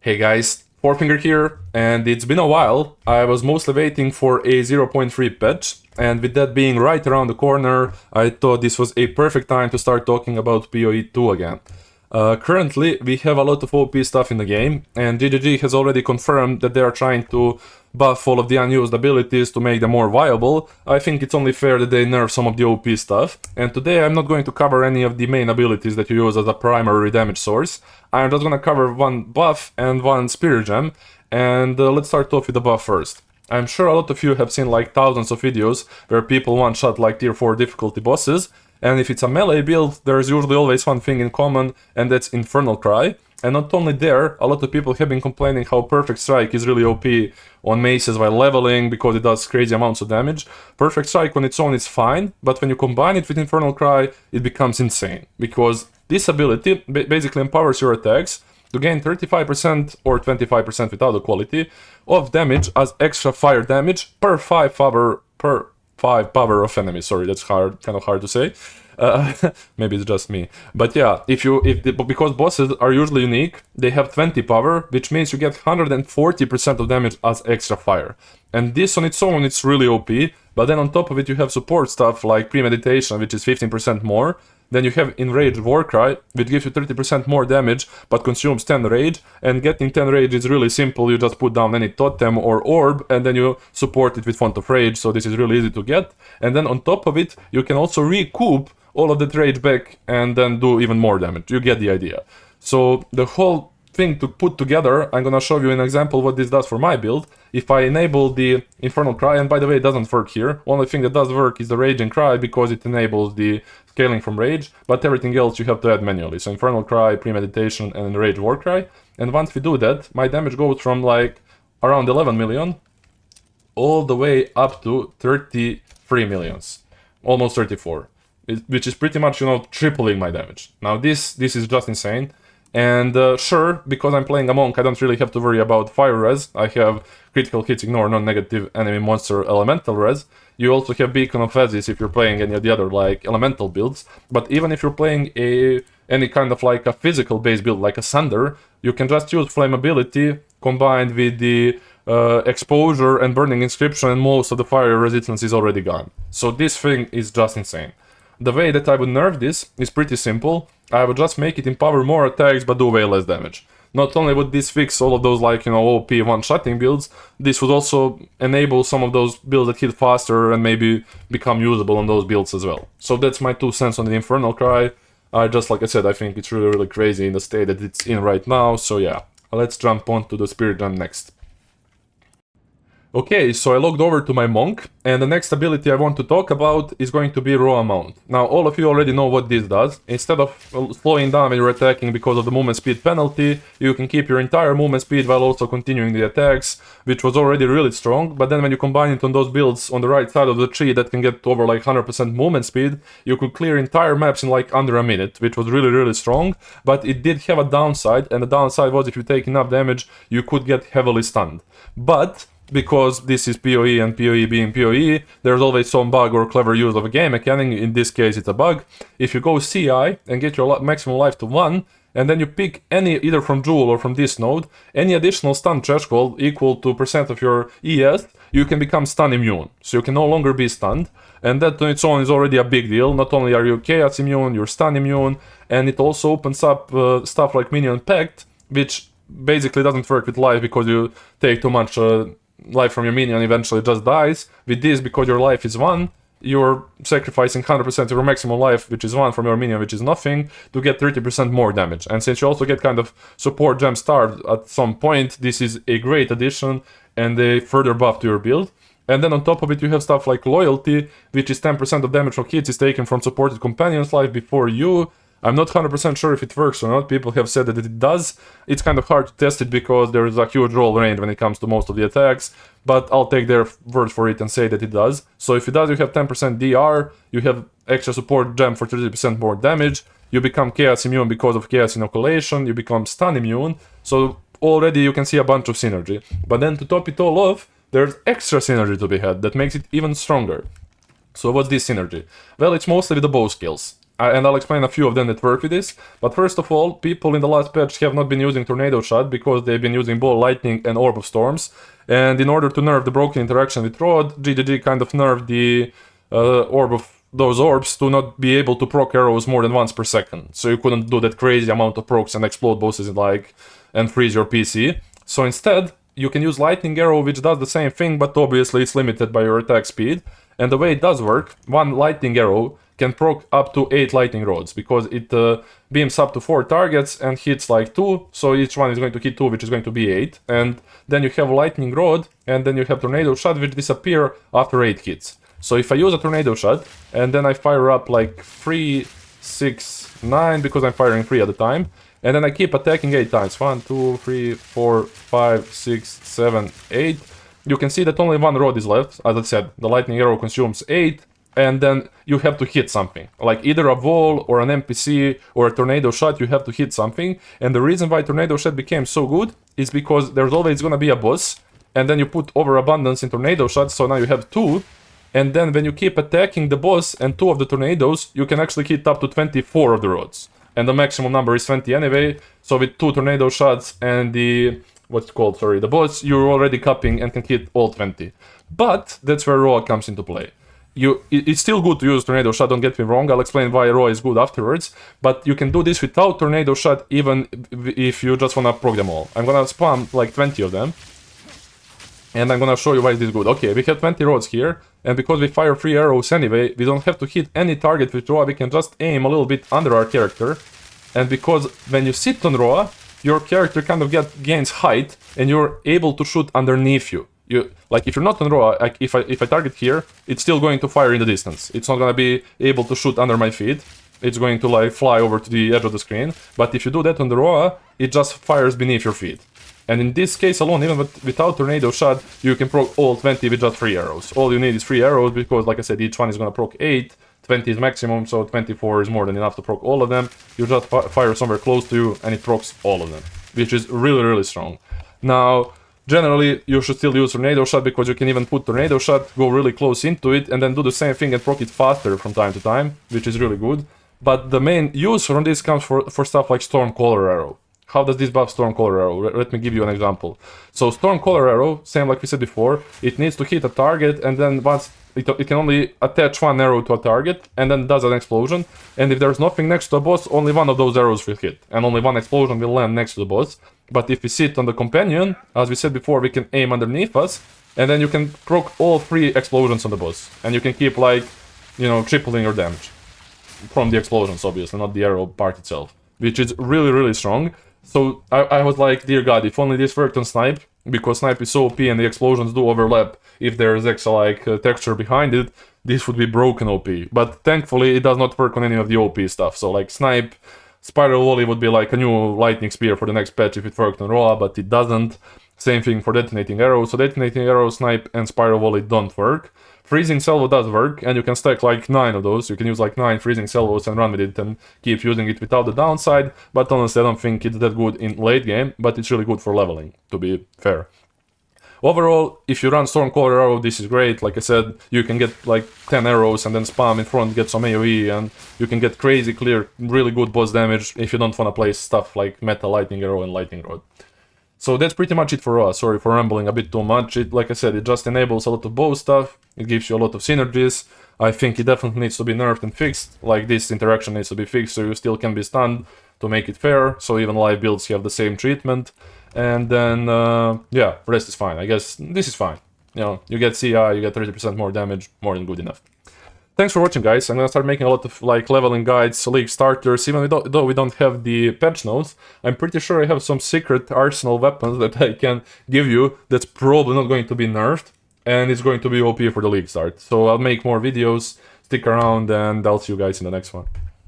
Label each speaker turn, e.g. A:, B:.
A: Hey guys, Fourfinger here, and it's been a while. I was mostly waiting for a 0.3 patch, and with that being right around the corner, I thought this was a perfect time to start talking about PoE 2 again. Currently, we have a lot of OP stuff in the game, and GGG has already confirmed that they are trying to buff all of the unused abilities to make them more viable. I think it's only fair that they nerf some of the OP stuff, and today I'm not going to cover any of the main abilities that you use as a primary damage source. I'm just gonna cover one buff and one spirit gem, and let's start off with the buff first. I'm sure a lot of you have seen like thousands of videos where people one-shot like tier 4 difficulty bosses, and if it's a melee build, there's usually always one thing in common, and that's Infernal Cry. And not only there, a lot of people have been complaining how Perfect Strike is really OP on maces while leveling because it does crazy amounts of damage. Perfect Strike on its own is fine, but when you combine it with Infernal Cry, it becomes insane. Because this ability basically empowers your attacks to gain 35% or 25% without the quality of damage as extra fire damage per 5 power of enemy. Sorry, that's kind of hard to say. Maybe it's just me. But yeah, because bosses are usually unique, they have 20 power, which means you get 140% of damage as extra fire. And this on its own, it's really OP, but then on top of it you have support stuff like Premeditation, which is 15% more. Then you have Enraged Warcry, which gives you 30% more damage, but consumes 10 rage, and getting 10 rage is really simple. You just put down any totem or orb, and then you support it with Font of Rage, so this is really easy to get. And then on top of it, you can also recoup all of that rage back, and then do even more damage. You get the idea. So the whole thing to put together, I'm gonna show you an example what this does for my build. If I enable the Infernal Cry, and by the way it doesn't work here, only thing that does work is the Raging Cry because it enables the scaling from rage, but everything else you have to add manually. So Infernal Cry, Premeditation, and Enraged Warcry. And once we do that, my damage goes from like around 11 million all the way up to 33 millions, almost 34, which is pretty much, you know, tripling my damage. Now this is just insane. And sure, because I'm playing a monk, I don't really have to worry about fire res. I have critical hits ignore, non-negative enemy monster elemental res. You also have Beacon of Aziz if you're playing any of the other like elemental builds. But even if you're playing any kind of like a physical based build like a Sunder, you can just use Flammability combined with the exposure and burning inscription, and most of the fire resistance is already gone. So this thing is just insane. The way that I would nerf this is pretty simple. I would just make it empower more attacks but do way less damage. Not only would this fix all of those like, you know, OP one-shotting builds, this would also enable some of those builds that hit faster and maybe become usable on those builds as well. So that's my 2 cents on the Infernal Cry. Like I said, I think it's really crazy in the state that it's in right now, so yeah. Let's jump on to the Spirit Gem next. Okay, so I logged over to my monk, and the next ability I want to talk about is going to be Rhoa Mount. Now, all of you already know what this does. Instead of slowing down when you're attacking because of the movement speed penalty, you can keep your entire movement speed while also continuing the attacks, which was already really strong, but then when you combine it on those builds on the right side of the tree that can get to over like 100% movement speed, you could clear entire maps in like under a minute, which was really strong, but it did have a downside, and the downside was if you take enough damage, you could get heavily stunned. But because this is PoE and PoE being PoE, there's always some bug or clever use of a game mechanic. In this case it's a bug. If you go CI and get your maximum life to 1, and then you pick any, either from Jewel or from this node, any additional stun threshold equal to % of your ES, you can become stun immune. So you can no longer be stunned, and that on its own is already a big deal. Not only are you chaos immune, you're stun immune, and it also opens up stuff like Minion Pact, which basically doesn't work with life because you take too much life from your minion, eventually just dies. With this, because your life is 1, you're sacrificing 100% of your maximum life, which is 1, from your minion, which is nothing, to get 30% more damage. And since you also get kind of support gem starved at some point, this is a great addition and a further buff to your build. And then on top of it you have stuff like Loyalty, which is 10% of damage from hits is taken from supported companion's life before you. I'm not 100% sure if it works or not. People have said that it does. It's kind of hard to test it because there is a huge roll range when it comes to most of the attacks, but I'll take their word for it and say that it does. So if it does, you have 10% DR, you have extra support gem for 30% more damage, you become chaos immune because of chaos inoculation, you become stun immune, so already you can see a bunch of synergy. But then to top it all off, there's extra synergy to be had that makes it even stronger. So what's this synergy? Well, it's mostly with the bow skills. and I'll explain a few of them that work with this. But first of all, people in the last patch have not been using Tornado Shot because they've been using Ball Lightning and Orb of Storms. And in order to nerf the broken interaction with Rod, GGG kind of nerfed the Orb of those orbs to not be able to proc arrows more than once per second. So you couldn't do that crazy amount of procs and explode bosses and freeze your PC. So instead, you can use Lightning Arrow, which does the same thing, but obviously it's limited by your attack speed. And the way it does work, one Lightning Arrow can proc up to 8 lightning rods, because it beams up to 4 targets and hits like 2, so each one is going to hit 2, which is going to be 8. And then you have lightning rod, and then you have tornado shot, which disappear after 8 hits. So if I use a tornado shot, and then I fire up like 3, 6, 9, because I'm firing 3 at a time, and then I keep attacking 8 times, 1, 2, 3, 4, 5, 6, 7, 8, you can see that only one rod is left. As I said, the lightning arrow consumes 8, and then you have to hit something, like either a wall or an NPC or a tornado shot. You have to hit something. And the reason why tornado shot became so good is because there's always gonna be a boss, and then you put overabundance in tornado shots, so now you have 2, and then when you keep attacking the boss and 2 of the tornadoes, you can actually hit up to 24 of the rods, and the maximum number is 20 anyway. So with 2 tornado shots and the the boss, you're already capping and can hit all 20. But that's where Rhoa comes into play. It's still good to use tornado shot, don't get me wrong. I'll explain why Rhoa is good afterwards, but you can do this without tornado shot even if you just wanna proc them all. I'm gonna spam like 20 of them, and I'm gonna show you why this is good. Okay, we have 20 rods here, and because we fire 3 arrows anyway, we don't have to hit any target with Rhoa. We can just aim a little bit under our character, and because when you sit on Rhoa, your character kind of gains height, and you're able to shoot underneath you. Like, if you're not on Rhoa, like if I target here, it's still going to fire in the distance. It's not gonna be able to shoot under my feet. It's going to like fly over to the edge of the screen. But if you do that on the Rhoa, it just fires beneath your feet. And in this case alone, even without tornado shot, you can proc all 20 with just 3 arrows. All you need is 3 arrows, because like I said, each one is gonna proc 8. 20 is maximum, so 24 is more than enough to proc all of them. You just fire somewhere close to you, and it procs all of them, which is really, really strong. Now, generally, you should still use tornado shot, because you can even put tornado shot, go really close into it, and then do the same thing and proc it faster from time to time, which is really good. But the main use from this comes for stuff like Stormcaller Arrow. How does this buff Stormcaller Arrow? Let me give you an example. So Stormcaller Arrow, same like we said before, it needs to hit a target, and then once it can only attach 1 arrow to a target, and then does an explosion. And if there's nothing next to a boss, only 1 of those arrows will hit, and only 1 explosion will land next to the boss. But if we sit on the companion, as we said before, we can aim underneath us, and then you can proc all 3 explosions on the boss, and you can keep like, you know, tripling your damage from the explosions, obviously, not the arrow part itself, which is really, really strong. So I was like, dear god, if only this worked on Snipe, because Snipe is so OP and the explosions do overlap. If there's Exile-like texture behind it, this would be broken OP. But thankfully, it does not work on any of the OP stuff. So like Snipe, Spiral Volley would be like a new lightning spear for the next patch if it worked on Rhoa, but it doesn't. Same thing for Detonating Arrow. So Detonating Arrow, Snipe, and Spiral Volley don't work. Freezing Salvo does work, and you can stack like 9 of those. You can use like 9 Freezing Salvos and run with it and keep using it without the downside, but honestly I don't think it's that good in late game, but it's really good for leveling, to be fair. Overall, if you run Stormcaller Arrow, this is great. Like I said, you can get like 10 arrows and then spam in front, get some AoE, and you can get crazy clear, really good boss damage if you don't want to play stuff like Meta Lightning Arrow and Lightning Rod. So that's pretty much it for Rhoa. Sorry for rambling a bit too much. Like I said, it just enables a lot of bow stuff. It gives you a lot of synergies. I think it definitely needs to be nerfed and fixed. Like, this interaction needs to be fixed so you still can be stunned to make it fair. So even live builds have the same treatment. And then, yeah, the rest is fine. I guess this is fine. You know, you get CI, you get 30% more damage, more than good enough. Thanks for watching, guys. I'm gonna start making a lot of like leveling guides, league starters, even though we don't have the patch notes. I'm pretty sure I have some secret arsenal weapons that I can give you that's probably not going to be nerfed, and it's going to be OP for the league start. So I'll make more videos, stick around, and I'll see you guys in the next one.